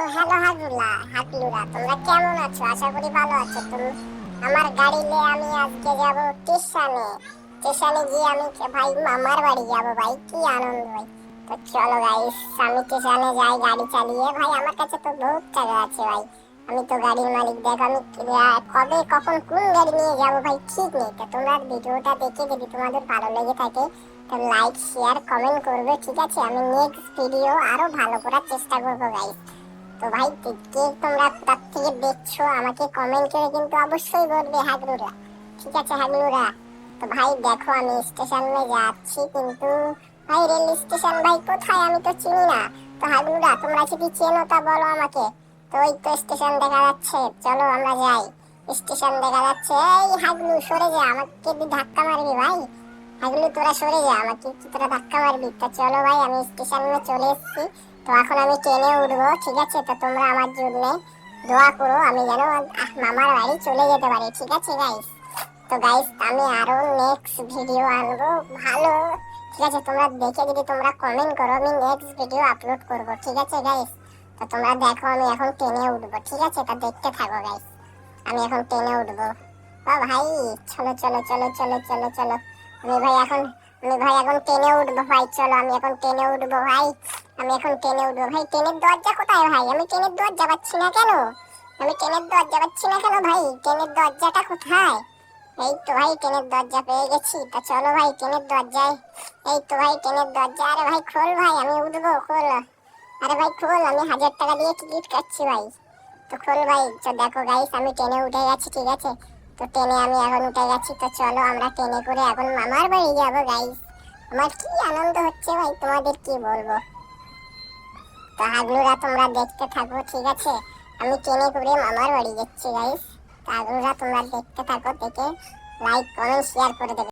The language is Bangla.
তো হ্যালো হাগলুরা তোমরা কেমন আছো? আশা করি ভালো আছো। তুমি আমার গাড়ি নিয়ে আমি আজকে যাব স্টেশনে। স্টেশনে গিয়ে আমি ভাই মামার বাড়ি যাব। ভাই কি আনন্দ ভাই! তো চলো গাইস, আমি স্টেশনে যাই গাড়ি চালিয়ে। ভাই আমার কাছে তো বহুত টাকা আছে ভাই, আমি তো গাড়ির মালিক। দেখো আমি কবে কখন কোন গাড়ি নিয়ে যাব ভাই ঠিক নেই। তো তোমরা ভিডিওটা দেখে যদি তোমাদের ভালো লেগে থাকে তো লাইক শেয়ার কমেন্ট করবে, ঠিক আছে? আমি নেক্সট ভিডিও আরো ভালো করার চেষ্টা করবো গাইস। তো ভাই কে তোমরা কোথা থেকে দেখছো আমাকে কমেন্ট করে কিন্তু অবশ্যই বলবে হাগলুরা, ঠিক আছে হাগলুরা? তো ভাই দেখো আমি স্টেশনে যাচ্ছি, কিন্তু ভাই রেল স্টেশন ভাই কোথায় আমি তো চিনি না। তো হাগলুরা তোমরা যদি চেনো তা বলো আমাকে। তো ওই তো স্টেশন দেখা যাচ্ছে, চলো আমরা যাই। স্টেশন দেখা যাচ্ছে। এই হাগলু সরে যা, আমাকে দি ধাক্কা মারবি ভাই। হাগলু তোরা সরে যা, আমাকে কি তোরা ধাক্কা মারবি? তো চলো ভাই আমি স্টেশনে চলে এসেছি। তো এখন আমি ট্রেনে উঠবো, ঠিক আছে? তো তোমরা আমার জন্য দোয়া করো, আমি যেন মামার বাড়ি চলে যেতে পারি, ঠিক আছে গাইস? তো গাইস আমি আরো নেক্সট ভিডিও আনবো ভালো, ঠিক আছে? তোমরা দেখে যদি তোমরা কমেন্ট করো আমি নেক্সট ভিডিও আপলোড করব, ঠিক আছে গাইস? তো তোমরা দেখো আমি এখন ট্রেনে উঠবো, ঠিক আছে? তো দেখতে থাকো গাইস, আমি এখন ট্রেনে উঠবো। ও ভাই চলো চলো চলো চলো চলো চলো, আমি ভাই এখন ট্রেনে উঠবো ভাই। চলো আমি এখন ট্রেনে উঠবো ভাই, আমি এখন ট্রেনে উঠবো ভাই। ট্রেনের দরজা কোথায় ভাই? আমি ট্রেনের দরজা পাচ্ছি না কেন? আমি ট্রেনের দরজা পাচ্ছি না কেন ভাই? ট্রেনের দরজাটা কোথায়? এই তো ভাই ট্রেনের দরজা পেয়ে গেছি। তা চলো ভাই ট্রেনের দরজায়। এই তো ভাই ট্রেনের দরজা। আরে ভাই খোল ভাই, আমি উঠবো, খোল। আরে ভাই খোল, আমি 1000 টাকা দিয়ে টিকিট কাটছি ভাই। তো খোল ভাই। তো দেখো গাইস আমি ট্রেনে উঠে গেছি, ঠিক আছে? তো ট্রেনে আমি এখন উঠে গেছি। তো চলো আমরা ট্রেনে করে এখন মামার বাড়ি যাবো গাইস। আমার কি আনন্দ হচ্ছে ভাই, তোমাদের কি বলবো। তো হাগলুরা তোমরা দেখতে থাকো, ঠিক আছে? আমি ট্রেনে করে মামার বাড়ি যাচ্ছি গাইস। তো হাগলুরা তোমরা দেখতে থাকো, দেখে লাইক কমেন্ট শেয়ার করে দেবে।